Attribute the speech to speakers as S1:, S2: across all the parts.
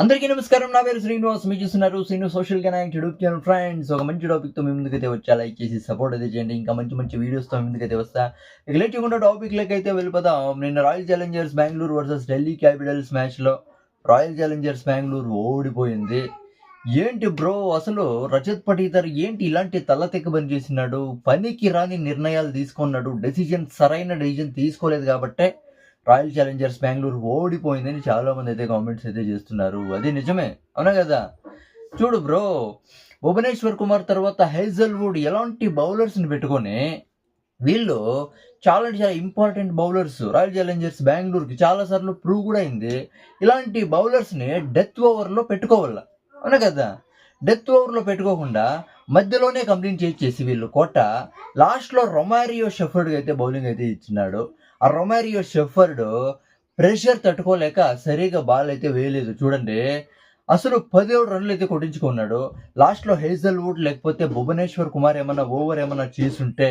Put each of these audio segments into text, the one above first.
S1: అందరికీ నమస్కారం. నా పేరు శ్రీనివాస్. మీరు చూస్తున్నారు Srinu social connect YouTube channel. Friends, ఒక మంచి టాపిక్తో మీ ముందుకైతే వచ్చా. లైక్ చేసి సపోర్ట్ అయితే చేయండి. ఇంకా మంచి మంచి వీడియోస్తో మీ ముందుకైతే వస్తా. ఇక లేట్ చేయకుండా టాపిక్లోకి అయితే వెళ్ళిపోదాం. నిన్న royal Challengers Bengaluru versus Delhi Capitals మ్యాచ్లో రాయల్ ఛాలెంజర్స్ బెంగళూరు ఓడిపోయింది. ఏంటి బ్రో, అసలు రజత్ పటీదార్ ఏంటి ఇలాంటి తలతెక్క పని చేసినాడు? పనికి రాని నిర్ణయాలు తీసుకున్నాడు. సరైన డెసిజన్ తీసుకోలేదు కాబట్టే రాయల్ ఛాలెంజర్స్ బెంగళూరు ఓడిపోయిందని చాలా మంది అయితే కామెంట్స్ అయితే చేస్తున్నారు. అది నిజమే, అవునా కదా? చూడు బ్రో, భువనేశ్వర్ కుమార్ తర్వాత హేజల్వుడ్ ఎలాంటి బౌలర్స్ని పెట్టుకొని వీళ్ళు చాలా ఇంపార్టెంట్ బౌలర్స్. రాయల్ ఛాలెంజర్స్ బెంగళూరుకి చాలాసార్లు ప్రూవ్ కూడా అయింది. ఇలాంటి బౌలర్స్ని డెత్ ఓవర్లో పెట్టుకోవాల, అవునా కదా? డెత్ ఓవర్లో పెట్టుకోకుండా మధ్యలోనే కంప్లీట్ చేసి వీళ్ళు కోట లాస్ట్లో రొమారియో షెఫర్డ్కి అయితే బౌలింగ్ అయితే ఇచ్చినాడు. ఆ రొమారియో షెఫర్డ్ ప్రెషర్ తట్టుకోలేక సరిగా బాల్ అయితే వేయలేదు. చూడండి, అసలు 17 రన్లు అయితే కొట్టించుకున్నాడు. లాస్ట్లో హేజల్వుడ్ లేకపోతే భువనేశ్వర్ కుమార్ ఏమన్నా ఓవర్ ఏమన్నా చేసుంటే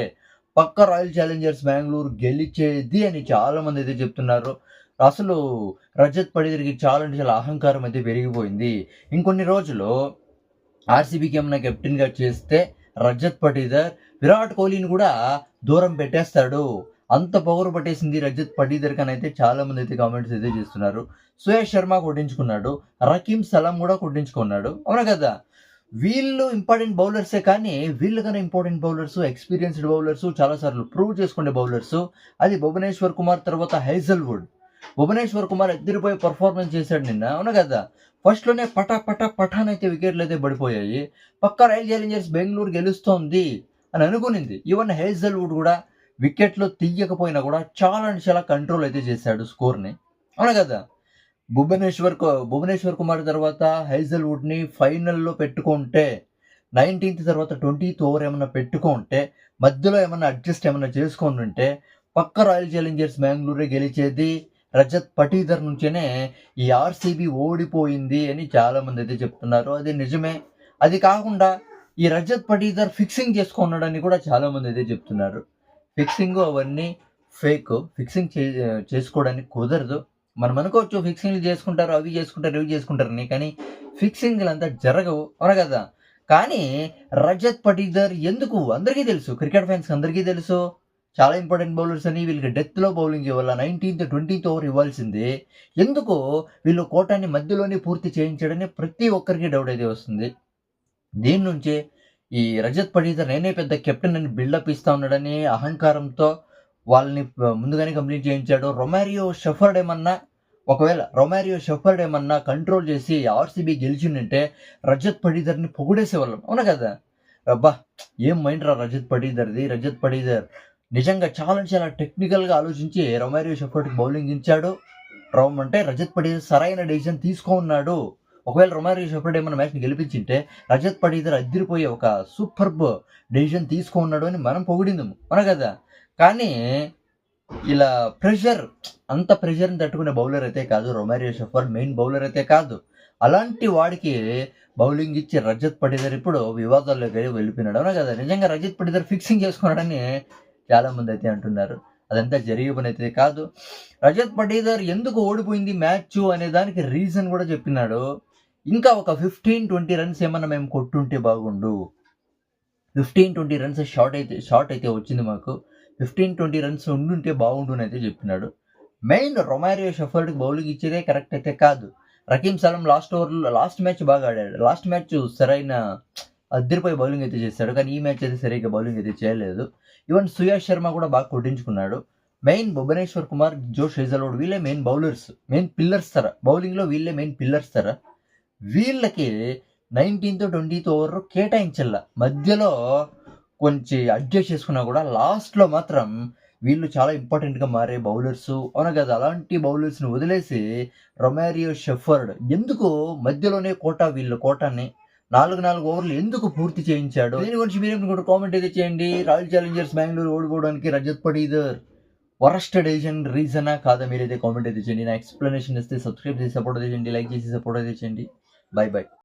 S1: పక్క రాయల్ ఛాలెంజర్స్ బెంగళూరు గెలిచేది అని చాలా మంది అయితే చెప్తున్నారు. అసలు రజత్ పడిదర్కి చాలా అహంకారం అయితే పెరిగిపోయింది. ఇంకొన్ని రోజులు ఆర్సీబీకి ఏమన్నా కెప్టెన్గా చేస్తే రజత్ పటీదర్ విరాట్ కోహ్లీని కూడా దూరం పెట్టేస్తాడు. అంత పొగరు పట్టేసింది రజత్ పటీదర్ అని అయితే చాలా మంది అయితే కామెంట్స్ అయితే చేస్తున్నారు. సుయేష్ శర్మ కొట్టించుకున్నాడు, రకీమ్ సలాం కూడా కొట్టించుకున్నాడు, అవునా కదా? వీళ్ళు ఇంపార్టెంట్ బౌలర్సే, కానీ వీళ్ళకన్నా ఇంపార్టెంట్ బౌలర్స్, ఎక్స్పీరియన్స్డ్ బౌలర్స్, చాలాసార్లు ప్రూవ్ చేసుకునే బౌలర్స్. అది భువనేశ్వర్ కుమార్ తర్వాత హేజల్వుడ్. భువనేశ్వర్ కుమార్ ఎదిరిపోయి పర్ఫార్మెన్స్ చేశాడు నిన్న, అవునా కదా? ఫస్ట్లోనే పఠాన్ అయితే వికెట్లు అయితే పడిపోయాయి. పక్క రాయల్ ఛాలెంజర్స్ బెంగళూరు గెలుస్తోంది అని అనుకునింది. ఈవెన్ హేజల్వుడ్ కూడా వికెట్లు తీయకపోయినా కూడా చాలా కంట్రోల్ అయితే చేశాడు స్కోర్ని, అవునా కదా? భువనేశ్వర్ కుమార్ తర్వాత హేజల్వుడ్ని ఫైనల్లో పెట్టుకుంటే 19th తర్వాత 20th ఓవర్ ఏమన్నా పెట్టుకుంటే మధ్యలో ఏమన్నా అడ్జస్ట్ ఏమన్నా చేసుకొని ఉంటే పక్క రాయల్ ఛాలెంజర్స్ బెంగళూరే గెలిచేది. రజత్ పటీదర్ నుంచేనే ఈ ఆర్సీబీ ఓడిపోయింది అని చాలా మంది అయితే చెప్తున్నారు. అది నిజమే. అది కాకుండా ఈ రజత్ పటీదర్ ఫిక్సింగ్ చేసుకున్నాడని కూడా చాలా మంది అయితే చెప్తున్నారు. ఫిక్సింగ్ అవన్నీ ఫేక్. ఫిక్సింగ్ చేసుకోవడానికి కుదరదు. మనం అనుకోవచ్చు ఫిక్సింగ్లు చేసుకుంటారు, అవి చేసుకుంటారు, ఇవి చేసుకుంటారని, కానీ ఫిక్సింగ్లు అంతా జరగవు, అవునా కదా? కానీ రజత్ పటీదర్ ఎందుకు అందరికీ తెలుసు, క్రికెట్ ఫ్యాన్స్ అందరికీ తెలుసు చాలా ఇంపార్టెంట్ బౌలర్స్ అని. వీళ్ళకి డెత్లో బౌలింగ్ ఇవ్వాల, 19th 20th ఓవర్ ఇవ్వాల్సింది. ఎందుకు వీళ్ళు కోటాన్ని మధ్యలోనే పూర్తి చేయించడని ప్రతి ఒక్కరికి డౌట్ అయితే వస్తుంది. దీని నుంచే ఈ రజత్ పటీదర్ నేనే పెద్ద కెప్టెన్ అని బిల్డప్ ఇస్తా ఉన్నాడని అహంకారంతో వాళ్ళని ముందుగానే కంప్లీట్ చేయించాడు. ఒకవేళ రొమారియో షెఫర్డ్ ఏమన్నా కంట్రోల్ చేసి ఆర్సీబీ గెలిచిందంటే రజత్ పటీదర్ని పొగిడేసేవాళ్ళం, అవునా కదా? అబ్బా, ఏం మైండ్ రా రజత్ పటీదర్ది. రజత్ పటీదర్ నిజంగా చాలా టెక్నికల్గా ఆలోచించి రొమారియో షెఫర్డ్కి బౌలింగ్ ఇచ్చాడు. అంటే రజత్ పటీదర్ సరైన డెసిషన్ తీసుకున్నాడు. ఒకవేళ రొమారియో షెఫర్డ్ ఏమన్నా మ్యాచ్ని గెలిపించింటే రజత్ పటీదర్ అదిరిపోయే ఒక సూపర్బ్ డెసిషన్ తీసుకున్నాడు అని మనం పొగిడిందాము, అవునా కదా? కానీ ఇలా అంత ప్రెషర్ని తట్టుకునే బౌలర్ అయితే కాదు రొమారియో షెఫర్డ్. మెయిన్ బౌలర్ అయితే కాదు. అలాంటి వాడికి బౌలింగ్ ఇచ్చి రజత్ పటీదర్ ఇప్పుడు వివాదాల్లోకి వెళ్ళిపోయినాడు, అవునా కదా? నిజంగా రజత్ పటీదర్ ఫిక్సింగ్ చేసుకున్నాడని చాలా మంది అయితే అంటున్నారు. అదంతా జరిగే పని అయితే కాదు. రజత్ పటీదర్ ఎందుకు ఓడిపోయింది మ్యాచ్ అనే దానికి రీజన్ కూడా చెప్పినాడు. ఇంకా ఒక 15-20 రన్స్ ఏమన్నా మేము కొట్టుంటే బాగుండు. 15-20 రన్స్ షార్ట్ అయితే వచ్చింది మాకు. 15-20 రన్స్ ఉండుంటే బాగుండు అని అయితే చెప్పినాడు. మెయిన్ రొమారియో షెఫర్డ్కి బౌలింగ్ ఇచ్చేదే కరెక్ట్ అయితే కాదు. రకీమ్ సలాం లాస్ట్ మ్యాచ్ బాగా ఆడాడు. లాస్ట్ మ్యాచ్ సరైన అద్దరిపోయి బౌలింగ్ అయితే చేశాడు, కానీ ఈ మ్యాచ్ అయితే సరిగ్గా బౌలింగ్ అయితే చేయలేదు. ఈవెన్ సుయాష్ శర్మ కూడా బాగా కొట్టించుకున్నాడు. మెయిన్ భువనేశ్వర్ కుమార్, జోష్ హేజల్వుడ్ వీళ్ళే మెయిన్ బౌలర్స్, మెయిన్ పిల్లర్స్ తర బౌలింగ్లో. వీళ్ళే మెయిన్ పిల్లర్స్ తర. వీళ్ళకి 19th 20th ఓవర్ కేటాయించల్లా. మధ్యలో కొంచెం అడ్జస్ట్ చేసుకున్నా కూడా లాస్ట్లో మాత్రం వీళ్ళు చాలా ఇంపార్టెంట్గా మారే బౌలర్స్, అవునా కదా? అలాంటి బౌలర్స్ని వదిలేసి రొమారియో షెఫర్డ్ ఎందుకు మధ్యలోనే వీళ్ళ కోటాన్ని 4 ఓవర్లు ఎందుకు పూర్తి చేయించాడు? దీని గురించి మీరేమి కూడా కామెంట్ అయితే చేయండి. రాయల్ ఛాలెంజర్స్ బెంగళూరు ఓడిపోవడానికి రజత్ పటీదర్ వరస్ట్ డెసిషన్ రీజనా కాదా మీరైతే కామెంట్ అయితే చేయండి. నా ఎక్స్ప్లెనేషన్ ఇస్తే సబ్స్క్రైబ్ చేసి సపోర్ట్ అయితే చేయండి, లైక్ చేసి సపోర్ట్ అయితే చేయండి. బై.